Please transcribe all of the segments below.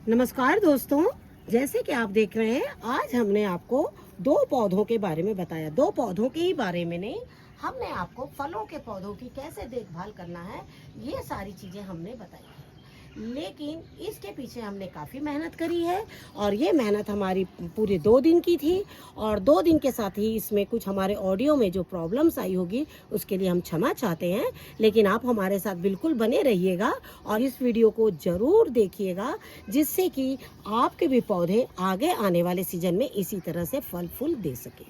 नमस्कार दोस्तों, जैसे कि आप देख रहे हैं, आज हमने आपको दो पौधों के बारे में बताया। दो पौधों के ही बारे में नहीं, हमने आपको फलों के पौधों की कैसे देखभाल करना है, ये सारी चीजें हमने बताई है। लेकिन इसके पीछे हमने काफ़ी मेहनत करी है और ये मेहनत हमारी पूरे 2 दिन की थी। और 2 दिन के साथ ही इसमें कुछ हमारे ऑडियो में जो प्रॉब्लम्स आई होगी उसके लिए हम क्षमा चाहते हैं। लेकिन आप हमारे साथ बिल्कुल बने रहिएगा और इस वीडियो को ज़रूर देखिएगा, जिससे कि आपके भी पौधे आगे आने वाले सीजन में इसी तरह से फल फूल दे सके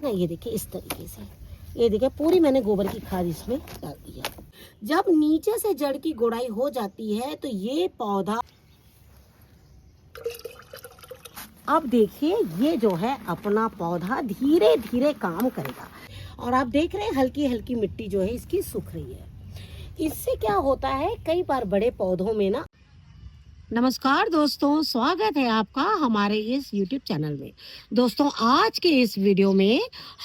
ना। ये देखिए, इस तरीके से, ये देखिए पूरी मैंने गोबर की खाद इसमें डाल दी है। जब नीचे से जड़ की गोड़ाई हो जाती है तो ये पौधा, अब देखिए ये जो है अपना पौधा धीरे धीरे काम करेगा। और आप देख रहे हैं हल्की हल्की मिट्टी जो है इसकी सूख रही है। इससे क्या होता है, कई बार बड़े पौधों में ना। नमस्कार दोस्तों, स्वागत है आपका हमारे इस YouTube चैनल में। दोस्तों, आज के इस वीडियो में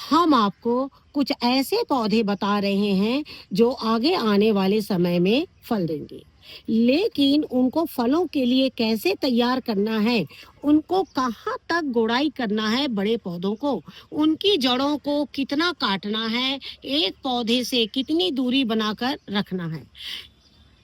हम आपको कुछ ऐसे पौधे बता रहे हैं जो आगे आने वाले समय में फल देंगे। लेकिन उनको फलों के लिए कैसे तैयार करना है, उनको कहाँ तक गुड़ाई करना है, बड़े पौधों को उनकी जड़ों को कितना काटना है, एक पौधे से कितनी दूरी बनाकर रखना है,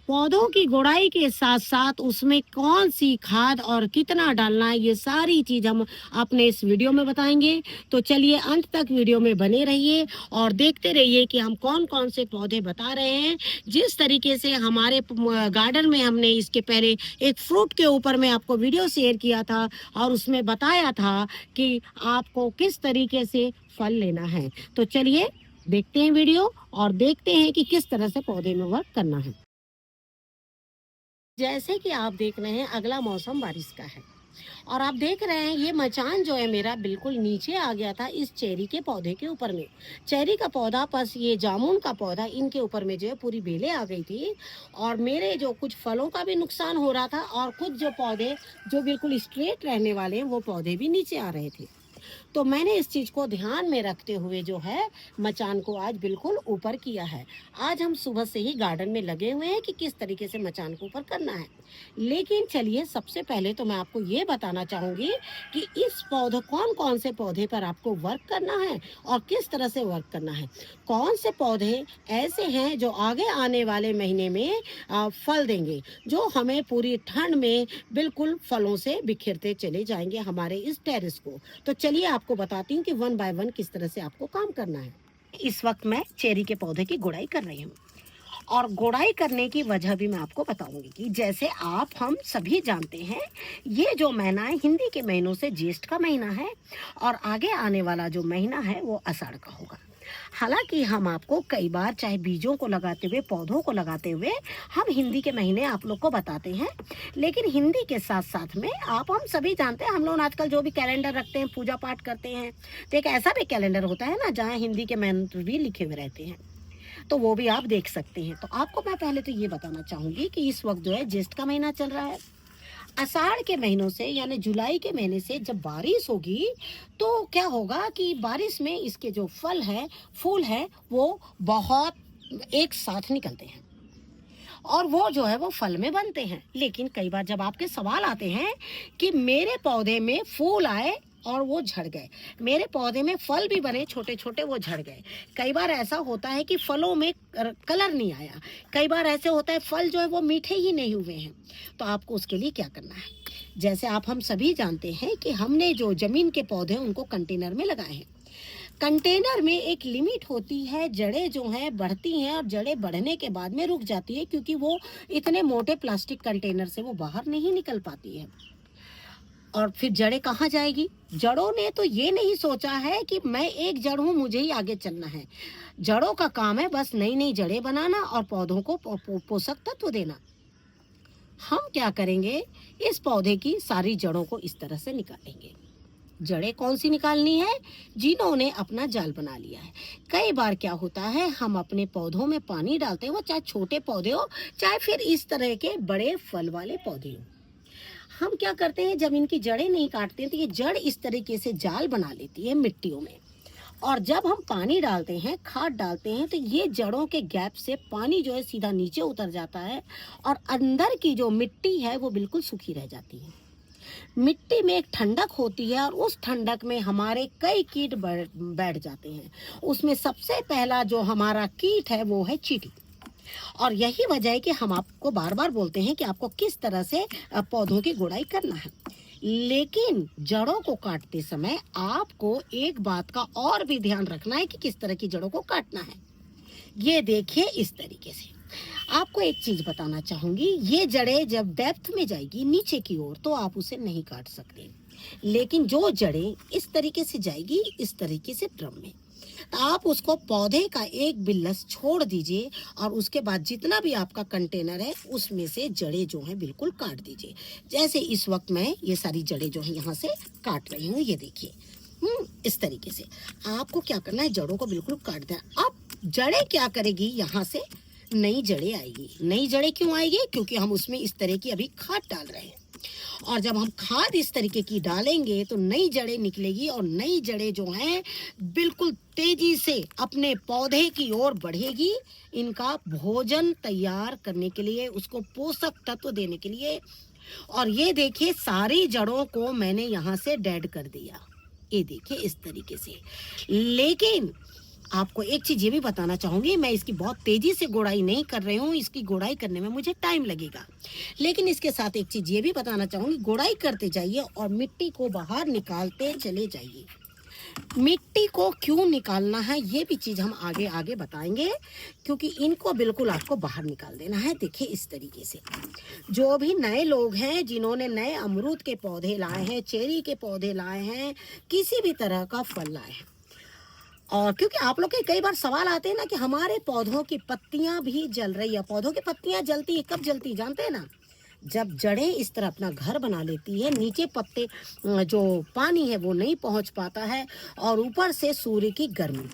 पौधों की गुड़ाई के साथ साथ उसमें कौन सी खाद और कितना डालना है, ये सारी चीज हम अपने इस वीडियो में बताएंगे। तो चलिए अंत तक वीडियो में बने रहिए और देखते रहिए कि हम कौन कौन से पौधे बता रहे हैं। जिस तरीके से हमारे गार्डन में हमने इसके पहले एक फ्रूट के ऊपर में आपको वीडियो शेयर किया था और उसमें बताया था कि आपको किस तरीके से फल लेना है। तो चलिए देखते हैं वीडियो और देखते हैं कि किस तरह से पौधे में वर्क करना है। जैसे कि आप देख रहे हैं, अगला मौसम बारिश का है और आप देख रहे हैं ये मचान जो है मेरा बिल्कुल नीचे आ गया था इस चेरी के पौधे के ऊपर में। चेरी का पौधा प्लस ये जामुन का पौधा, इनके ऊपर में जो है पूरी बेलें आ गई थी और मेरे जो कुछ फलों का भी नुकसान हो रहा था और कुछ जो पौधे जो बिल्कुल स्ट्रेट रहने वाले हैं वो पौधे भी नीचे आ रहे थे। तो मैंने इस चीज़ को ध्यान में रखते हुए जो है मचान को आज बिल्कुल ऊपर किया है। आज हम सुबह से ही गार्डन में लगे हुए हैं कि किस तरीके से मचान को ऊपर करना है। लेकिन चलिए सबसे पहले तो मैं आपको ये बताना चाहूँगी कि इस पौधे कौन कौन से पौधे पर आपको वर्क करना है और किस तरह से वर्क करना है। कौन से पौधे ऐसे हैं जो आगे आने वाले महीने में फल देंगे, जो हमें पूरी ठंड में बिल्कुल फलों से बिखेरते चले जाएंगे हमारे इस टेरेस को। तो चलिए आपको बताती हूँ कि 1 बाय 1 किस तरह से आपको काम करना है। इस वक्त मैं चेरी के पौधे की गुड़ाई कर रही हूँ और गुड़ाई करने की वजह भी मैं आपको बताऊंगी कि जैसे हम सभी जानते हैं, ये जो महीना है हिंदी के महीनों से ज्येष्ठ का महीना है और आगे आने वाला जो महीना है वो आषाढ़ का होगा। हालांकि हम आपको कई बार चाहे बीजों को लगाते हुए, पौधों को लगाते हुए हम हिंदी के महीने आप लोग को बताते हैं, लेकिन हिंदी के साथ साथ में हम सभी जानते हैं, हम लोग आजकल जो भी कैलेंडर रखते हैं, पूजा पाठ करते हैं, तो एक ऐसा भी कैलेंडर होता है ना जहाँ हिंदी के मंत्र भी लिखे हुए रहते हैं, तो वो भी आप देख सकते हैं। तो आपको मैं पहले तो ये बताना चाहूँगी कि इस वक्त जो है ज्येष्ठ का महीना चल रहा है। आषाढ़ के महीनों से यानी जुलाई के महीने से जब बारिश होगी तो क्या होगा कि बारिश में इसके जो फल है, फूल है, वो बहुत एक साथ निकलते हैं और वो जो है वो फल में बनते हैं। लेकिन कई बार जब आपके सवाल आते हैं कि मेरे पौधे में फूल आए और वो झड़ गए, मेरे पौधे में फल भी बने छोटे छोटे, वो झड़ गए। कई बार ऐसा होता है कि फलों में कलर नहीं आया, कई बार ऐसे होता है फल जो है वो मीठे ही नहीं हुए हैं। तो आपको उसके लिए क्या करना है, जैसे हम सभी जानते हैं कि हमने जो ज़मीन के पौधे उनको कंटेनर में लगाए हैं। कंटेनर में एक लिमिट होती है, जड़ें जो हैं बढ़ती हैं और जड़ें बढ़ने के बाद में रुक जाती है, क्योंकि वो इतने मोटे प्लास्टिक कंटेनर से वो बाहर नहीं निकल पाती है। और फिर जड़ें कहाँ जाएगी? जड़ों ने तो ये नहीं सोचा है कि मैं एक जड़ हूँ, मुझे ही आगे चलना है। जड़ों का काम है बस नई नई जड़ें बनाना और पौधों को पोषक तत्व देना। हम क्या करेंगे, इस पौधे की सारी जड़ों को इस तरह से निकालेंगे। जड़ें कौन सी निकालनी है? जिन्होंने अपना जाल बना लिया है। कई बार क्या होता है, हम अपने पौधों में पानी डालते हैं, वो चाहे छोटे पौधे हो चाहे फिर इस तरह के बड़े फल वाले पौधे हो। हम क्या करते हैं, जब इनकी जड़ें नहीं काटते हैं तो ये जड़ इस तरीके से जाल बना लेती है मिट्टियों में और जब हम पानी डालते हैं, खाद डालते हैं, तो ये जड़ों के गैप से पानी जो है सीधा नीचे उतर जाता है और अंदर की जो मिट्टी है वो बिल्कुल सूखी रह जाती है। मिट्टी में एक ठंडक होती है और उस ठंडक में हमारे कई कीट बैठ जाते हैं। उसमें सबसे पहला जो हमारा कीट है वो है चींटी। और यही वजह है कि हम आपको बार बार बोलते हैं कि आपको किस तरह से पौधों की गुड़ाई करना है। लेकिन जड़ों को काटते समय आपको एक बात का और भी ध्यान रखना है कि किस तरह की जड़ों को काटना है। ये देखिए इस तरीके से। आपको एक चीज बताना चाहूंगी, ये जड़ें जब डेप्थ में जाएगी नीचे की ओर तो आप उसे नहीं काट सकते, लेकिन जो जड़ें इस तरीके से जाएगी, इस तरीके से ड्रम में, तो आप उसको पौधे का एक बिल्लस छोड़ दीजिए और उसके बाद जितना भी आपका कंटेनर है उसमें से जड़ें जो हैं बिल्कुल काट दीजिए। जैसे इस वक्त मैं ये सारी जड़ें जो हैं यहाँ से काट रही हूँ, ये देखिए। इस तरीके से आपको क्या करना है, जड़ों को बिल्कुल काट देना। अब जड़ें क्या करेगी, यहाँ से नई जड़ें आएगी। नई जड़ें क्यों आएगी? क्योंकि हम उसमें इस तरह की अभी खाद डाल रहे हैं, और जब हम खाद इस तरीके की डालेंगे तो नई जड़ें निकलेगी और नई जड़ें जो हैं बिल्कुल तेजी से अपने पौधे की ओर बढ़ेगी, इनका भोजन तैयार करने के लिए, उसको पोषक तत्व देने के लिए। और ये देखिए सारी जड़ों को मैंने यहाँ से डेड कर दिया, ये देखिए इस तरीके से। लेकिन आपको एक चीज ये भी बताना चाहूंगी, मैं इसकी बहुत तेजी से गुड़ाई नहीं कर रही हूँ, इसकी गुड़ाई करने में मुझे टाइम लगेगा। लेकिन इसके साथ एक चीज ये भी बताना चाहूंगी, गुड़ाई करते जाइए और मिट्टी को बाहर निकालते चले जाइए। मिट्टी को क्यों निकालना है ये भी चीज हम आगे आगे बताएंगे, क्योंकि इनको बिल्कुल आपको बाहर निकाल देना है। देखिए इस तरीके से। जो भी नए लोग हैं जिन्होंने नए अमरूद के पौधे लाए हैं, चेरी के पौधे लाए हैं, किसी भी तरह का फल लाए हैं, और क्योंकि आप लोग के कई बार सवाल आते हैं ना कि हमारे पौधों की पत्तियां भी जल रही है। पौधों की पत्तियां जलती है, कब जलती जानते हैं ना? जब जड़ें इस तरह अपना घर बना लेती है, नीचे पत्ते जो पानी है वो नहीं पहुंच पाता है, और ऊपर से सूर्य की गर्मी,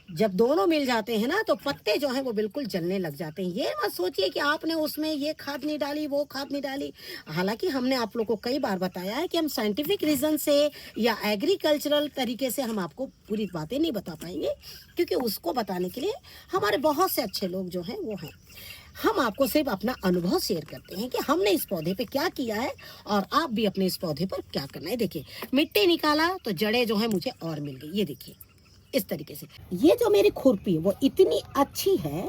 जब दोनों मिल जाते हैं ना तो पत्ते जो हैं वो बिल्कुल जलने लग जाते हैं। ये मत सोचिए कि आपने उसमें ये खाद नहीं डाली, वो खाद नहीं डाली। हालांकि हमने आप लोगों को कई बार बताया है कि हम साइंटिफिक रीज़न से या एग्रीकल्चरल तरीके से हम आपको पूरी बातें नहीं बता पाएंगे, क्योंकि उसको बताने के लिए हमारे बहुत से अच्छे लोग जो हैं वो हैं। हम आपको सिर्फ अपना अनुभव शेयर करते हैं कि हमने इस पौधे पे क्या किया है और आप भी अपने इस पौधे पर क्या करना है। देखिए मिट्टी निकाला तो जड़ें जो है मुझे और मिल गई, ये देखिए इस तरीके से। ये जो मेरी खुरपी वो इतनी अच्छी है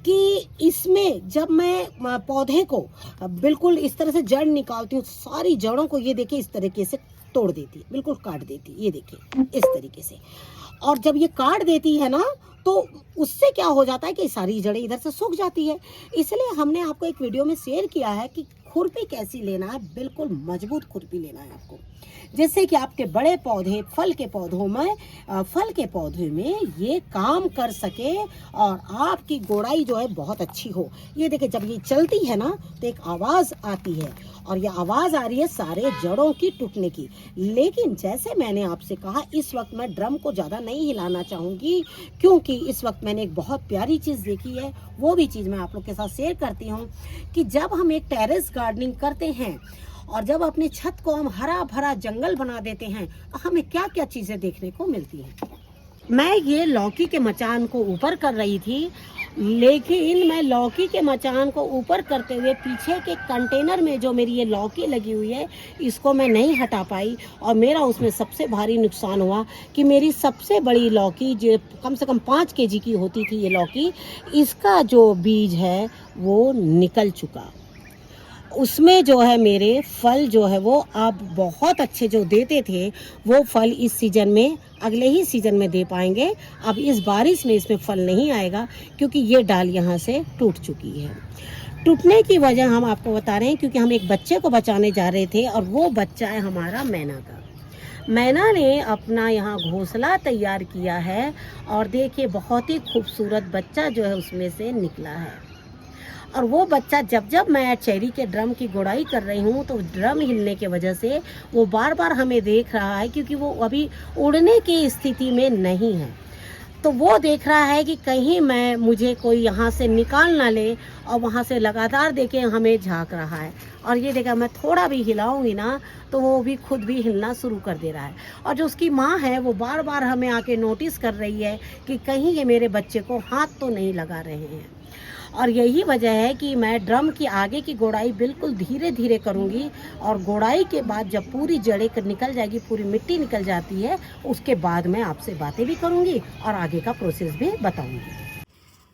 कि इसमें जब मैं पौधे को बिल्कुल इस तरह से जड़ निकालती हूँ, सारी जड़ों को ये देखिए इस तरीके से तोड़ देती है, बिल्कुल काट देती है, ये देखिए इस तरीके से। और जब ये काट देती है ना तो उससे क्या हो जाता है कि सारी जड़ें इधर से सूख जाती है। इसलिए हमने आपको एक वीडियो में शेयर किया है कि खुरपी कैसी लेना है, बिल्कुल मजबूत खुरपी लेना है आपको, जिससे कि आपके बड़े पौधे फल के पौधे में ये काम कर सके और आपकी गोड़ाई जो है बहुत अच्छी हो। ये देखिए जब ये चलती है ना तो एक आवाज़ आती है, और ये आवाज़ आ रही है सारे जड़ों की टूटने की। लेकिन जैसे मैंने आपसे कहा, इस वक्त मैं ड्रम को ज़्यादा नहीं हिलाना चाहूँगी, क्योंकि इस वक्त मैंने एक बहुत प्यारी चीज़ देखी है, वो भी चीज़ मैं आप लोग के साथ शेयर करती हूँ कि जब हम एक टेरेस गार्डनिंग करते हैं और जब अपनी छत को हम हरा भरा जंगल बना देते हैं तो हमें क्या क्या चीज़ें देखने को मिलती हैं। मैं ये लौकी के मचान को ऊपर कर रही थी, लेकिन मैं लौकी के मचान को ऊपर करते हुए पीछे के कंटेनर में जो मेरी ये लौकी लगी हुई है इसको मैं नहीं हटा पाई, और मेरा उसमें सबसे भारी नुकसान हुआ कि मेरी सबसे बड़ी लौकी जो कम से कम 5 केजी की होती थी ये लौकी, इसका जो बीज है वो निकल चुका। उसमें जो है मेरे फल जो है वो अब बहुत अच्छे जो देते थे वो फल इस सीज़न में अगले ही सीज़न में दे पाएंगे। अब इस बारिश में इसमें फल नहीं आएगा क्योंकि ये डाल यहाँ से टूट चुकी है। टूटने की वजह हम आपको बता रहे हैं क्योंकि हम एक बच्चे को बचाने जा रहे थे, और वो बच्चा है हमारा मैना का। मैना ने अपना यहाँ घोंसला तैयार किया है, और देखिए बहुत ही खूबसूरत बच्चा जो है उसमें से निकला है। और वो बच्चा जब मैं चेरी के ड्रम की गुड़ाई कर रही हूँ तो ड्रम हिलने की वजह से वो बार बार हमें देख रहा है, क्योंकि वो अभी उड़ने की स्थिति में नहीं है। तो वो देख रहा है कि कहीं मैं मुझे कोई यहाँ से निकाल ना ले, और वहाँ से लगातार देखे हमें झांक रहा है। और ये देखा मैं थोड़ा भी हिलाऊंगी ना तो वो भी खुद भी हिलना शुरू कर दे रहा है। और जो उसकी माँ है वो बार बार हमें आके नोटिस कर रही है कि कहीं ये मेरे बच्चे को हाथ तो नहीं लगा रहे हैं। और यही वजह है कि मैं ड्रम की आगे की गोड़ाई बिल्कुल धीरे धीरे करूँगी, और गोड़ाई के बाद जब पूरी जड़ें निकल जाएगी, पूरी मिट्टी निकल जाती है, उसके बाद मैं आपसे बातें भी करूँगी और आगे का प्रोसेस भी बताऊँगी।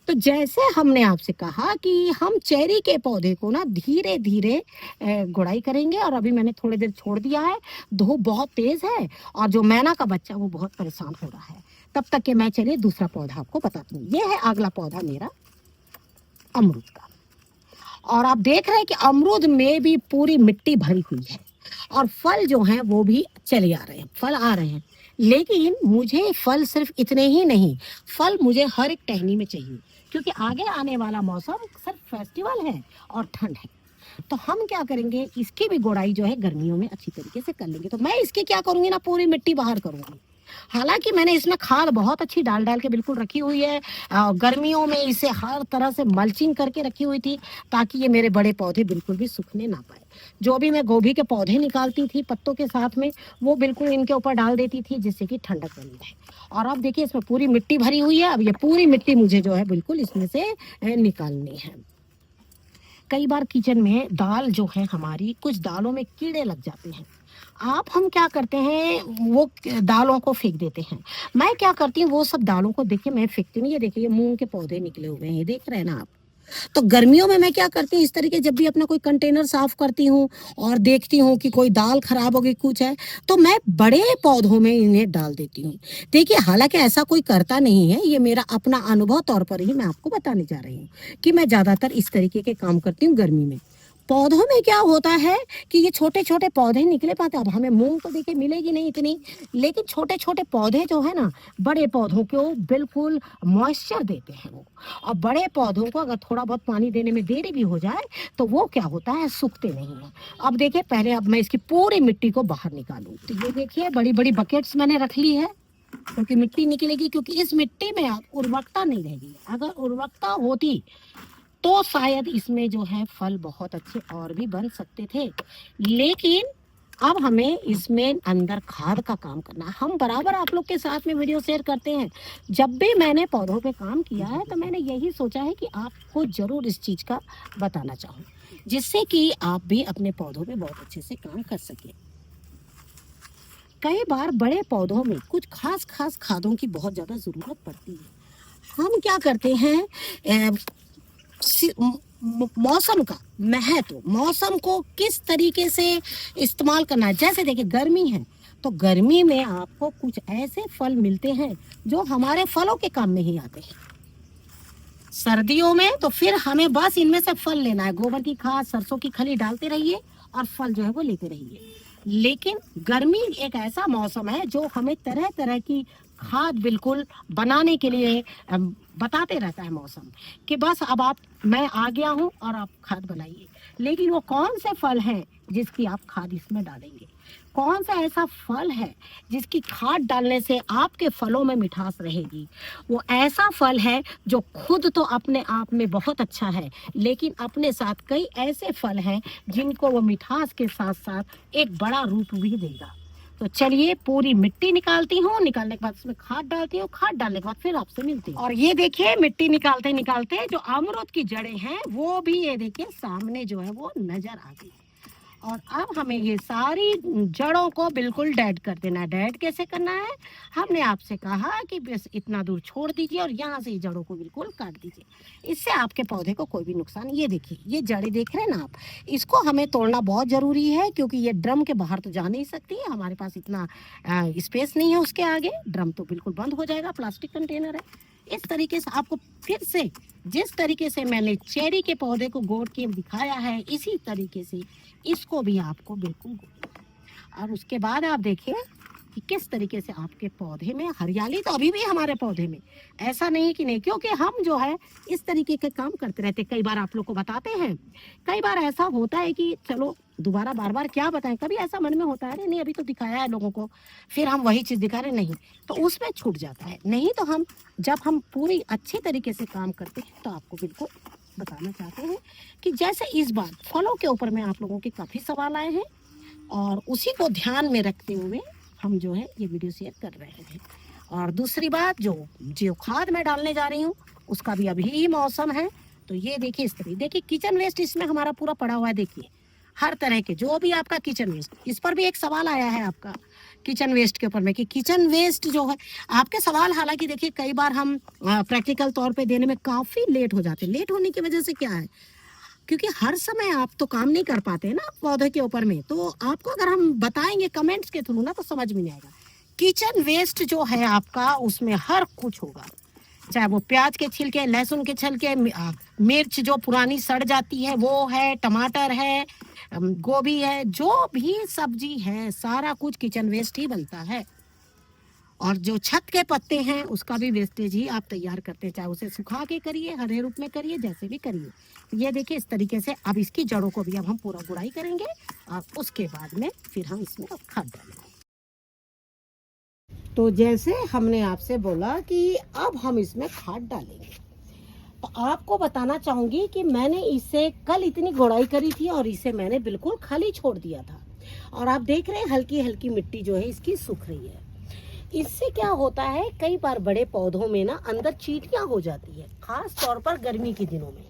तो जैसे हमने आपसे कहा कि हम चेरी के पौधे को ना धीरे धीरे गुड़ाई करेंगे, और अभी मैंने थोड़ी देर छोड़ दिया है, धूप बहुत तेज है और जो मैना का बच्चा वो बहुत परेशान हो रहा है। तब तक के मैं चलिए दूसरा पौधा आपको बताती हूँ। ये है अगला पौधा मेरा अमरूद का, और आप देख रहे हैं कि अमरूद में भी पूरी मिट्टी भरी हुई है और फल जो हैं वो भी चले आ रहे हैं, फल आ रहे हैं। लेकिन मुझे फल सिर्फ इतने ही नहीं, फल मुझे हर एक टहनी में चाहिए, क्योंकि आगे आने वाला मौसम सिर्फ फेस्टिवल है और ठंड है। तो हम क्या करेंगे, इसकी भी गोड़ाई जो है गर्मियों में अच्छी तरीके से कर लेंगे। तो मैं इसकी क्या करूंगी ना, पूरी मिट्टी बाहर करूंगी। हालांकि मैंने इसमें खाद बहुत अच्छी डाल डाल के बिल्कुल रखी हुई है। गर्मियों में इसे हर तरह से मल्चिंग करके रखी हुई थी, ताकि ये मेरे बड़े पौधे बिल्कुल भी सूखने ना पाए। जो भी मैं गोभी के पौधे निकालती थी पत्तों के साथ में, वो बिल्कुल इनके ऊपर डाल देती थी, जिससे कि ठंडक बनी रहे। और अब देखिए इसमें पूरी मिट्टी भरी हुई है। अब ये पूरी मिट्टी मुझे जो है बिल्कुल इसमें से निकालनी है। कई बार किचन में दाल जो है हमारी, कुछ दालों में कीड़े लग जाते हैं। आप हम क्या करते हैं, वो दालों को फेंक देते हैं। मैं क्या करती हूँ, वो सब दालों को देखिए मैं फेंकती हूँ। ये देखिए ये मूंग के पौधे निकले हुए हैं, ये देख रहे हैं ना आप। तो गर्मियों में मैं क्या करती हूँ, इस तरीके जब भी अपना कोई कंटेनर साफ करती हूँ और देखती हूँ कि कोई दाल खराब हो गई, कुछ है, तो मैं बड़े पौधों में इन्हें डाल देती हूँ। देखिए हालांकि ऐसा कोई करता नहीं है, ये मेरा अपना अनुभव तौर पर ही मैं आपको बताने जा रही हूँ कि मैं ज्यादातर इस तरीके के काम करती हूँ गर्मी में। पौधों में क्या होता है कि ये छोटे छोटे पौधे निकले पाते। अब हमें मूंग तो देखिए मिलेगी नहीं इतनी, लेकिन छोटे छोटे पौधे जो है ना, बड़े पौधों को बिल्कुल मॉइस्चर देते हैं वो। और बड़े पौधों को अगर थोड़ा बहुत पानी देने में देरी भी हो जाए तो वो क्या होता है, सूखते नहीं है। अब देखिए पहले अब मैं इसकी पूरी मिट्टी को बाहर निकालूं। तो ये देखिए बड़ी बड़ी बकेट्स मैंने रख ली है, क्योंकि मिट्टी निकलेगी, क्योंकि इस मिट्टी में अब उर्वरकता नहीं रहेगी। अगर उर्वरकता होती तो शायद इसमें जो है फल बहुत अच्छे और भी बन सकते थे। लेकिन अब हमें इसमें अंदर खाद का काम करना है। हम बराबर आप लोग के साथ में वीडियो शेयर करते हैं। जब भी मैंने पौधों पे काम किया है तो मैंने यही सोचा है कि आपको जरूर इस चीज का बताना चाहूँ, जिससे कि आप भी अपने पौधों पे बहुत अच्छे से काम कर सके। कई बार बड़े पौधों में कुछ खास खास खादों की बहुत ज्यादा जरूरत पड़ती है। हम क्या करते हैं, मौसम का महत्व, मौसम को किस तरीके से इस्तेमाल करना है। जैसे देखिए गर्मी है, तो गर्मी में आपको कुछ ऐसे फल मिलते हैं जो हमारे फलों के काम में ही आते हैं। सर्दियों में तो फिर हमें बस इनमें से फल लेना है, गोबर की खाद, सरसों की खली डालते रहिए और फल जो है वो लेते रहिए। लेकिन गर्मी एक ऐसा मौसम है जो हमें तरह तरह की खाद बिल्कुल बनाने के लिए बताते रहता है मौसम, कि बस अब आप, मैं आ गया हूँ और आप खाद बनाइए। लेकिन वो कौन से फल हैं जिसकी आप खाद इसमें डालेंगे, कौन सा ऐसा फल है जिसकी खाद डालने से आपके फलों में मिठास रहेगी। वो ऐसा फल है जो खुद तो अपने आप में बहुत अच्छा है, लेकिन अपने साथ कई ऐसे फल हैं जिनको वो मिठास के साथ साथ एक बड़ा रूप भी देगा। तो चलिए पूरी मिट्टी निकालती हूँ, निकालने के बाद उसमें खाद डालती हूँ, खाद डालने के बाद फिर आपसे मिलती हूँ। और ये देखिए मिट्टी निकालते निकालते जो अमरूद की जड़ें हैं वो भी ये देखिए सामने जो है वो नजर आ गई। और अब हमें ये सारी जड़ों को बिल्कुल डेड कर देना है। डेड कैसे करना है, हमने आपसे कहा कि बस इतना दूर छोड़ दीजिए और यहाँ से जड़ों को बिल्कुल काट दीजिए। इससे आपके पौधे को कोई भी नुकसान, ये देखिए ये जड़ें देख रहे हैं ना आप, इसको हमें तोड़ना बहुत ज़रूरी है, क्योंकि ये ड्रम के बाहर तो जा नहीं सकती है, हमारे पास इतना स्पेस नहीं है उसके आगे। ड्रम तो बिल्कुल बंद हो जाएगा, प्लास्टिक कंटेनर है। इस तरीके से आपको फिर से, जिस तरीके से मैंने चेरी के पौधे को गोड़ के दिखाया है, इसी तरीके से इसको भी आपको बिल्कुल गोड़ना है। और उसके बाद आप देखिए कि किस तरीके से आपके पौधे में हरियाली तो अभी भी है हमारे पौधे में, ऐसा नहीं कि नहीं, क्योंकि हम जो है इस तरीके के काम करते रहते। कई बार आप लोग को बताते हैं, कई बार ऐसा होता है कि चलो दोबारा बार बार क्या बताएं, कभी ऐसा मन में होता है अरे नहीं अभी तो दिखाया है लोगों को, फिर हम वही चीज़ दिखा रहे नहीं, तो उसमें छूट जाता है। नहीं तो हम जब हम पूरी अच्छी तरीके से काम करते हैं तो आपको बिल्कुल बताना चाहते हैं कि जैसे इस बार फलों के ऊपर में आप लोगों के काफ़ी सवाल आए हैं और उसी को ध्यान में रखते हुए हम जो है ये वीडियो शेयर कर रहे हैं। और दूसरी बात, जो जो खाद मैं डालने जा रही हूँ उसका भी अभी ही मौसम है, तो ये देखिए इस तरह, देखिए किचन वेस्ट इसमें हमारा पूरा पड़ा हुआ है। देखिए हर तरह के जो भी आपका किचन वेस्ट, इस पर भी एक सवाल आया है आपका किचन वेस्ट के ऊपर में कि किचन वेस्ट जो है आपके सवाल, हालांकि देखिए कई बार हम प्रैक्टिकल तौर पे देने में काफ़ी लेट हो जाते हैं। लेट होने की वजह से क्या है, क्योंकि हर समय आप तो काम नहीं कर पाते ना पौधे के ऊपर में, तो आपको अगर हम बताएंगे कमेंट्स के थ्रू ना तो समझ में नहीं आएगा। किचन वेस्ट जो है आपका उसमें हर कुछ होगा, चाहे वो प्याज के छिलके, लहसुन के छिलके, मिर्च जो पुरानी सड़ जाती है वो है, टमाटर है, गोभी है, जो भी सब्जी है सारा कुछ किचन वेस्ट ही बनता है। और जो छत के पत्ते हैं उसका भी वेस्टेज ही आप तैयार करते हैं, चाहे उसे सुखा के करिए, हरे रूप में करिए, जैसे भी करिए। तो ये देखिए इस तरीके से अब इसकी जड़ों को भी अब हम पूरा गुड़ाई करेंगे और उसके बाद में फिर हम इसमें खाद डालेंगे। तो जैसे हमने आपसे बोला कि अब हम इसमें खाद डालेंगे, तो आपको बताना चाहूंगी कि मैंने इसे कल इतनी गुड़ाई करी थी और इसे मैंने बिल्कुल खाली छोड़ दिया था। और आप देख रहे हैं हल्की हल्की मिट्टी जो है इसकी सूख रही है। इससे क्या होता है, कई बार बड़े पौधों में ना अंदर चींटियां हो जाती है, खास तौर पर गर्मी के दिनों में।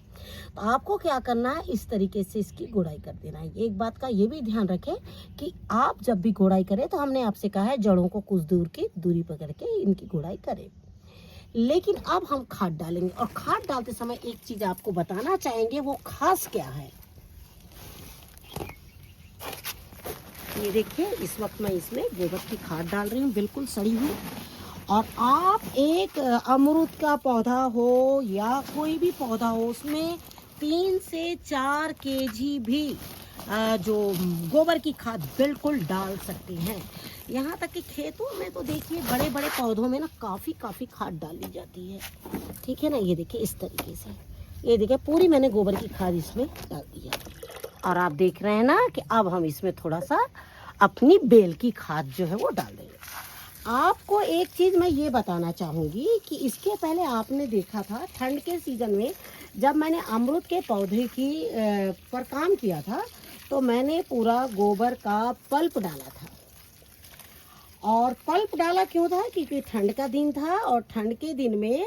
तो आपको क्या करना है, इस तरीके से इसकी गुड़ाई कर देना है। एक बात का ये भी ध्यान रखें कि आप जब भी गुड़ाई करें तो हमने आपसे कहा है जड़ों को कुछ दूर की दूरी पकड़ के इनकी गुड़ाई करें। लेकिन अब हम खाद डालेंगे और खाद डालते समय एक चीज आपको बताना चाहेंगे, वो खास क्या है। ये देखिए इस वक्त मैं इसमें गोबर की खाद डाल रही हूँ, बिल्कुल सड़ी हुई। और आप एक अमरूद का पौधा हो या कोई भी पौधा हो उसमें 3 से 4 केजी भी जो गोबर की खाद बिल्कुल डाल सकते हैं। यहाँ तक कि खेतों में तो देखिए बड़े बड़े पौधों में ना काफ़ी खाद डाली जाती है, ठीक है ना। ये देखिए इस तरीके से, ये देखिए पूरी मैंने गोबर की खाद इसमें डाल दी है। और आप देख रहे हैं ना कि अब हम इसमें थोड़ा सा अपनी बेल की खाद जो है वो डाल देंगे। आपको एक चीज़ मैं ये बताना चाहूँगी कि इसके पहले आपने देखा था ठंड के सीज़न में जब मैंने अमरूद के पौधे की पर काम किया था, तो मैंने पूरा गोबर का पल्प डाला था। और पल्प डाला क्यों था, क्योंकि ठंड का दिन था और ठंड के दिन में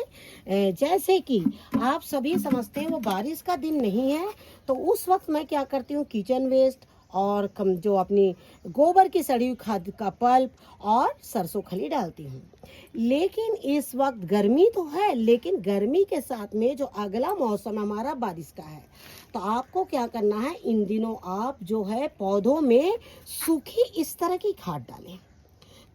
जैसे कि आप सभी समझते हैं वो बारिश का दिन नहीं है, तो उस वक्त मैं क्या करती हूँ, किचन वेस्ट और जो अपनी गोबर की सड़ी हुई खाद का पल्प और सरसों खली डालती हूँ। लेकिन इस वक्त गर्मी तो है, लेकिन गर्मी के साथ में जो अगला मौसम हमारा बारिश का है, तो आपको क्या करना है, इन दिनों आप जो है पौधों में सूखी इस तरह की खाद डालें।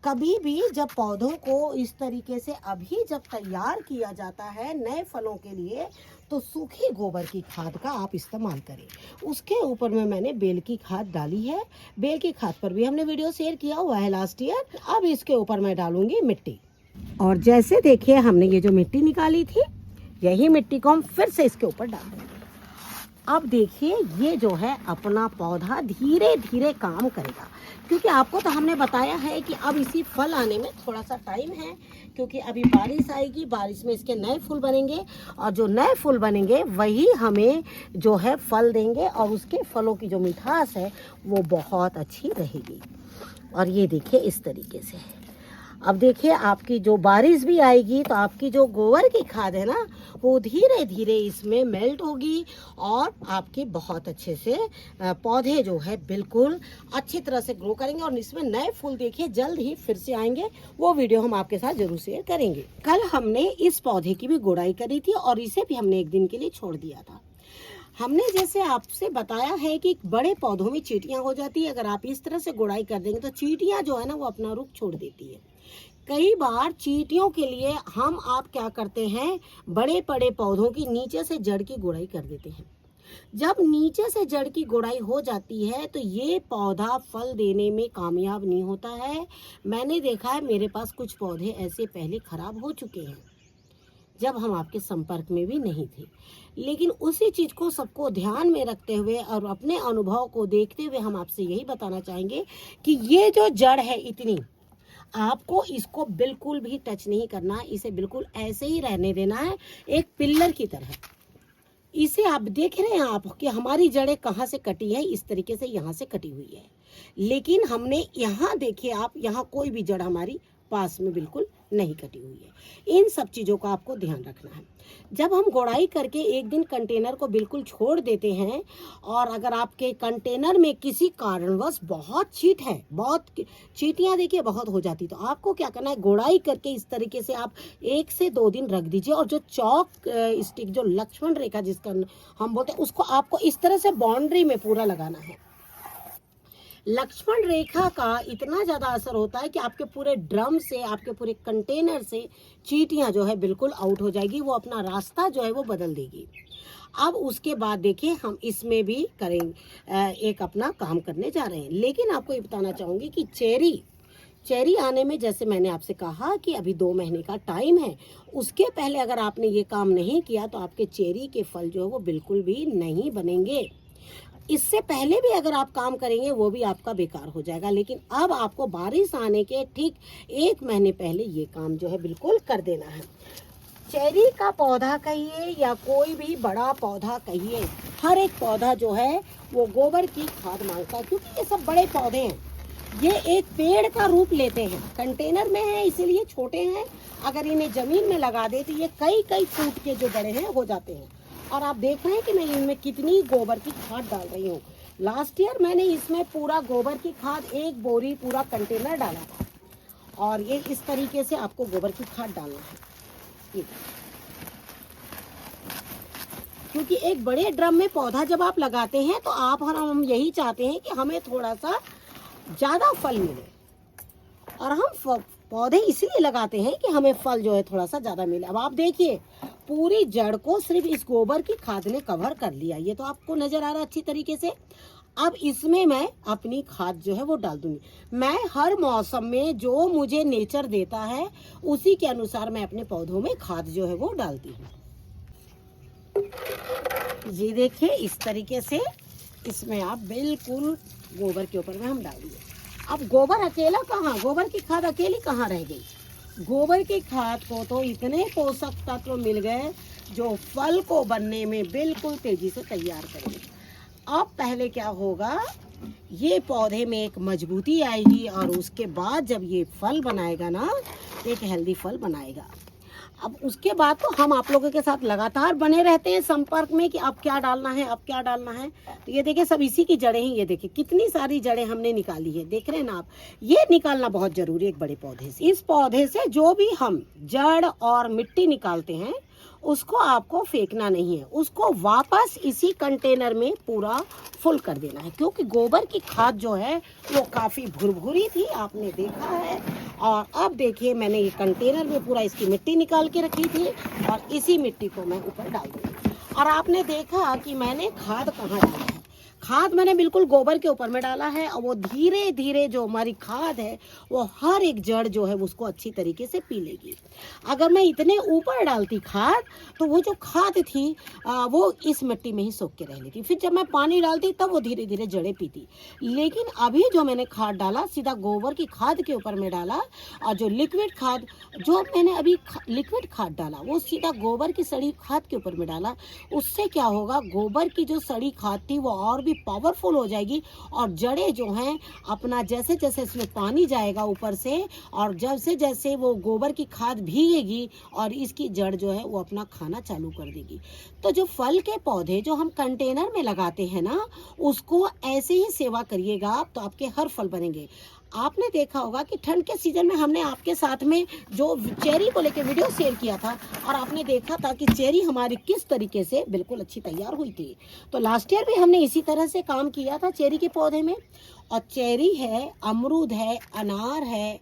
कभी भी जब पौधों को इस तरीके से अभी जब तैयार किया जाता है नए फलों के लिए, तो सूखी गोबर की खाद का आप इस्तेमाल करें। उसके ऊपर में मैंने बेल की खाद डाली है। बेल की खाद पर भी हमने वीडियो शेयर किया हुआ है लास्ट ईयर। अब इसके ऊपर मैं डालूंगी मिट्टी। और जैसे देखिए हमने ये जो मिट्टी निकाली थी, यही मिट्टी को हम फिर से इसके ऊपर डाल देंगे। अब देखिए ये जो है अपना पौधा धीरे धीरे काम करेगा, क्योंकि आपको तो हमने बताया है कि अब इसी फल आने में थोड़ा सा टाइम है, क्योंकि अभी बारिश आएगी, बारिश में इसके नए फूल बनेंगे और जो नए फूल बनेंगे वही हमें जो है फल देंगे और उसके फलों की जो मिठास है वो बहुत अच्छी रहेगी। और ये देखिए इस तरीके से अब देखिए आपकी जो बारिश भी आएगी तो आपकी जो गोबर की खाद है ना वो धीरे धीरे इसमें मेल्ट होगी और आपके बहुत अच्छे से पौधे जो है बिल्कुल अच्छी तरह से ग्रो करेंगे और इसमें नए फूल देखिए जल्द ही फिर से आएंगे। वो वीडियो हम आपके साथ जरूर शेयर करेंगे। कल हमने इस पौधे की भी गुड़ाई करी थी और इसे भी हमने एक दिन के लिए छोड़ दिया था। हमने जैसे आपसे बताया है कि बड़े पौधों में चींटियां हो जाती है, अगर आप इस तरह से गुड़ाई कर देंगे तो चींटियां जो है ना वो अपना रुख छोड़ देती है। कई बार चींटियों के लिए हम आप क्या करते हैं, बड़े बड़े पौधों की नीचे से जड़ की गुड़ाई कर देते हैं। जब नीचे से जड़ की गुड़ाई हो जाती है तो ये पौधा फल देने में कामयाब नहीं होता है। मैंने देखा है, मेरे पास कुछ पौधे ऐसे पहले खराब हो चुके हैं जब हम आपके संपर्क में भी नहीं थे। लेकिन उसी चीज़ को सबको ध्यान में रखते हुए और अपने अनुभव को देखते हुए हम आपसे यही बताना चाहेंगे कि ये जो जड़ है इतनी, आपको इसको बिल्कुल भी टच नहीं करना, इसे बिल्कुल ऐसे ही रहने देना है, एक पिल्लर की तरह। इसे आप देख रहे हैं आप कि हमारी जड़ें कहाँ से कटी है, इस तरीके से यहाँ से कटी हुई है। लेकिन हमने यहाँ देखिए आप, यहाँ कोई भी जड़ हमारी पास में बिल्कुल नहीं कटी हुई है। इन सब चीज़ों का आपको ध्यान रखना है। जब हम गोड़ाई करके एक दिन कंटेनर को बिल्कुल छोड़ देते हैं, और अगर आपके कंटेनर में किसी कारणवश बहुत चीट है, बहुत चीटियाँ देखिए बहुत हो जाती, तो आपको क्या करना है, गोड़ाई करके इस तरीके से आप 1 से 2 दिन रख दीजिए। और जो चौक स्टिक, जो लक्ष्मण रेखा जिसका हम बोलते हैं, उसको आपको इस तरह से बाउंड्री में पूरा लगाना है। लक्ष्मण रेखा का इतना ज़्यादा असर होता है कि आपके पूरे ड्रम से, आपके पूरे कंटेनर से चींटियाँ जो है बिल्कुल आउट हो जाएगी, वो अपना रास्ता जो है वो बदल देगी। अब उसके बाद देखिए हम इसमें भी करेंगे, एक अपना काम करने जा रहे हैं। लेकिन आपको ये बताना चाहूँगी कि चेरी आने में, जैसे मैंने आपसे कहा कि अभी 2 महीने का टाइम है, उसके पहले अगर आपने ये काम नहीं किया तो आपके चेरी के फल जो है वो बिल्कुल भी नहीं बनेंगे। इससे पहले भी अगर आप काम करेंगे वो भी आपका बेकार हो जाएगा। लेकिन अब आपको बारिश आने के ठीक 1 महीने पहले ये काम जो है बिल्कुल कर देना है। चेरी का पौधा कहिए या कोई भी बड़ा पौधा कहिए, हर एक पौधा जो है वो गोबर की खाद मांगता है, क्योंकि ये सब बड़े पौधे हैं। ये एक पेड़ का रूप लेते हैं। कंटेनर में है इसीलिए छोटे हैं, अगर इन्हें जमीन में लगा दे तो ये कई फुट के जो बड़े हैं हो जाते हैं। और आप देख रहे हैं कि मैं इनमें कितनी गोबर की खाद डाल रही हूँ। लास्ट ईयर मैंने इसमें पूरा गोबर की खाद 1 बोरी पूरा कंटेनर डाला था। और ये इस तरीके से आपको गोबर की खाद डालना है, क्योंकि एक बड़े ड्रम में पौधा जब आप लगाते हैं तो आप और हम यही चाहते हैं कि हमें थोड़ा सा ज़्यादा फल मिले। और हम पौधे इसलिए लगाते हैं कि हमें फल जो है थोड़ा सा ज़्यादा मिले। अब आप देखिए, पूरी जड़ को सिर्फ इस गोबर की खाद ने कवर कर लिया। ये तो आपको नज़र आ रहा है अच्छी तरीके से। अब इसमें मैं अपनी खाद जो है वो डाल दूंगी। मैं हर मौसम में जो मुझे नेचर देता है उसी के अनुसार मैं अपने पौधों में खाद जो है वो डालती हूँ। ये देखिए इस तरीके से इसमें आप बिल्कुल गोबर के ऊपर में हम डाल दिए। अब गोबर अकेला कहाँ, गोबर की खाद अकेली कहाँ रह गई। गोबर की खाद को तो इतने पोषक तत्व मिल गए जो फल को बनने में बिल्कुल तेजी से तैयार करेंगे। अब पहले क्या होगा, ये पौधे में एक मजबूती आएगी और उसके बाद जब ये फल बनाएगा ना, एक हेल्दी फल बनाएगा। अब उसके बाद तो हम आप लोगों के साथ लगातार बने रहते हैं संपर्क में कि अब क्या डालना है, अब क्या डालना है। तो ये देखिए सब इसी की जड़ें हैं। ये देखिए कितनी सारी जड़ें हमने निकाली है, देख रहे हैं ना आप। ये निकालना बहुत जरूरी है एक बड़े पौधे से। इस पौधे से जो भी हम जड़ और मिट्टी निकालते हैं उसको आपको फेंकना नहीं है, उसको वापस इसी कंटेनर में पूरा फुल कर देना है। क्योंकि गोबर की खाद जो है वो काफ़ी भुरभुरी थी, आपने देखा है। और अब देखिए मैंने ये कंटेनर में पूरा इसकी मिट्टी निकाल के रखी थी और इसी मिट्टी को मैं ऊपर डाल दूँगी। और आपने देखा कि मैंने खाद कहाँ डाला है। खाद मैंने बिल्कुल गोबर के ऊपर में डाला है और वो धीरे धीरे जो हमारी खाद है वो हर एक जड़ जो है उसको अच्छी तरीके से पी लेगी। अगर मैं इतने ऊपर डालती खाद तो वो जो खाद थी वो इस मिट्टी में ही सोख के रह लेती, फिर जब मैं पानी डालती तब वो धीरे धीरे जड़ें पीती। लेकिन अभी जो मैंने खाद डाला सीधा गोबर की खाद के ऊपर में डाला, और जो लिक्विड खाद जो मैंने अभी लिक्विड खाद डाला वो सीधा गोबर की सड़ी खाद के ऊपर में डाला। उससे क्या होगा, गोबर की जो सड़ी खाद थी वो और भी पावरफुल हो जाएगी और जड़ें जो हैं अपना जैसे जैसे इसमें पानी जाएगा ऊपर से और जैसे जैसे वो गोबर की खाद भीगेगी और इसकी जड़ जो है वो अपना खाना चालू कर देगी। तो जो फल के पौधे जो हम कंटेनर में लगाते हैं ना, उसको ऐसे ही सेवा करिएगा तो आपके हर फल बनेंगे। आपने देखा होगा कि ठंड के सीजन में हमने आपके साथ में जो चेरी को लेकर वीडियो शेयर किया था और आपने देखा था कि चेरी हमारी किस तरीके से बिल्कुल अच्छी तैयार हुई थी। तो लास्ट ईयर भी हमने इसी तरह से काम किया था चेरी के पौधे में। और चेरी है, अमरूद है, अनार है,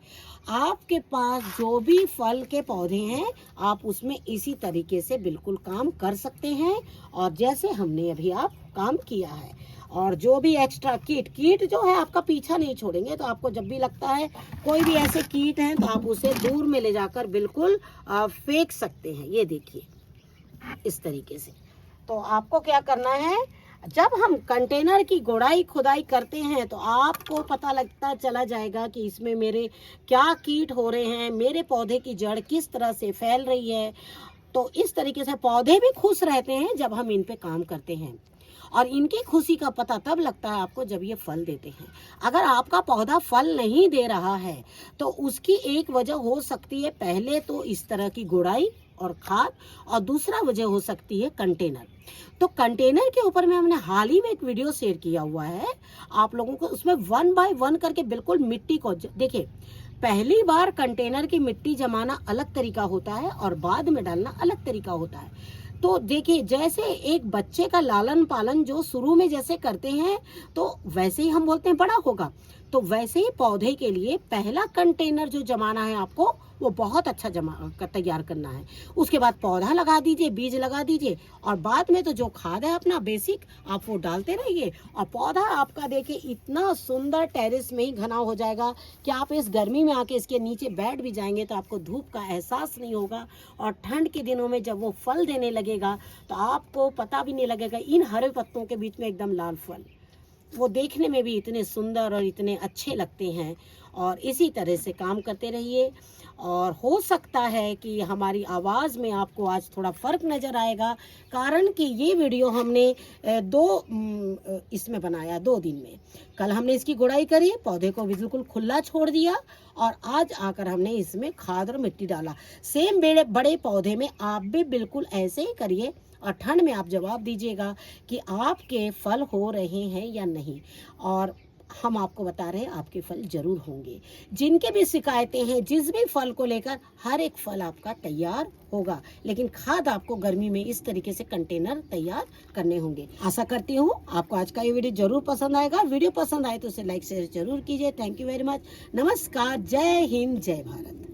आपके पास जो भी फल के पौधे हैं आप उसमें इसी तरीके से बिल्कुल काम कर सकते हैं, और जैसे हमने अभी आप काम किया है। और जो भी एक्स्ट्रा कीट जो है आपका पीछा नहीं छोड़ेंगे, तो आपको जब भी लगता है कोई भी ऐसे कीट हैं तो आप उसे दूर में ले जाकर बिल्कुल फेंक सकते हैं। ये देखिए इस तरीके से। तो आपको क्या करना है, जब हम कंटेनर की गोड़ाई खुदाई करते हैं तो आपको पता लगता चला जाएगा कि इसमें मेरे क्या कीट हो रहे हैं, मेरे पौधे की जड़ किस तरह से फैल रही है। तो इस तरीके से पौधे भी खुश रहते हैं जब हम इन पे काम करते हैं, और इनकी खुशी का पता तब लगता है आपको जब ये फल देते हैं। अगर आपका पौधा फल नहीं दे रहा है तो उसकी एक वजह हो सकती है, पहले तो इस तरह की गुड़ाई और खाद, और दूसरा वजह हो सकती है कंटेनर। तो कंटेनर के ऊपर में हमने हाल ही में एक वीडियो शेयर किया हुआ है आप लोगों को, उसमें 1 बाय 1 करके बिल्कुल मिट्टी को देखिए। पहली बार कंटेनर की मिट्टी जमाना अलग तरीका होता है और बाद में डालना अलग तरीका होता है। तो देखिए, जैसे एक बच्चे का लालन पालन जो शुरू में जैसे करते हैं तो वैसे ही हम बोलते हैं बड़ा होगा, तो वैसे ही पौधे के लिए पहला कंटेनर जो जमाना है आपको वो बहुत अच्छा तैयार करना है। उसके बाद पौधा लगा दीजिए, बीज लगा दीजिए, और बाद में तो जो खाद है अपना बेसिक आप वो डालते रहिए, और पौधा आपका देखिए इतना सुंदर टेरेस में ही घना हो जाएगा कि आप इस गर्मी में आके इसके नीचे बैठ भी जाएंगे तो आपको धूप का एहसास नहीं होगा। और ठंड के दिनों में जब वो फल देने लगेगा तो आपको पता भी नहीं लगेगा, इन हरे पत्तों के बीच में एकदम लाल फल, वो देखने में भी इतने सुंदर और इतने अच्छे लगते हैं। और इसी तरह से काम करते रहिए, और हो सकता है कि हमारी आवाज़ में आपको आज थोड़ा फ़र्क नज़र आएगा, कारण कि ये वीडियो हमने इसमें बनाया 2 दिन में। कल हमने इसकी गुड़ाई करी, पौधे को बिल्कुल खुला छोड़ दिया, और आज आकर हमने इसमें खाद और मिट्टी डाला। सेम बड़े पौधे में आप भी बिल्कुल ऐसे ही करिए, और ठंड में आप जवाब दीजिएगा कि आपके फल हो रहे हैं या नहीं, और हम आपको बता रहे हैं आपके फल जरूर होंगे। जिनके भी शिकायतें हैं, जिस भी फल को लेकर, हर एक फल आपका तैयार होगा, लेकिन खाद आपको गर्मी में इस तरीके से कंटेनर तैयार करने होंगे। आशा करती हूँ आपको आज का ये वीडियो जरूर पसंद आएगा। वीडियो पसंद आए तो उसे लाइक शेयर जरूर कीजिए। Thank you very much. नमस्कार, जय हिंद, जय भारत।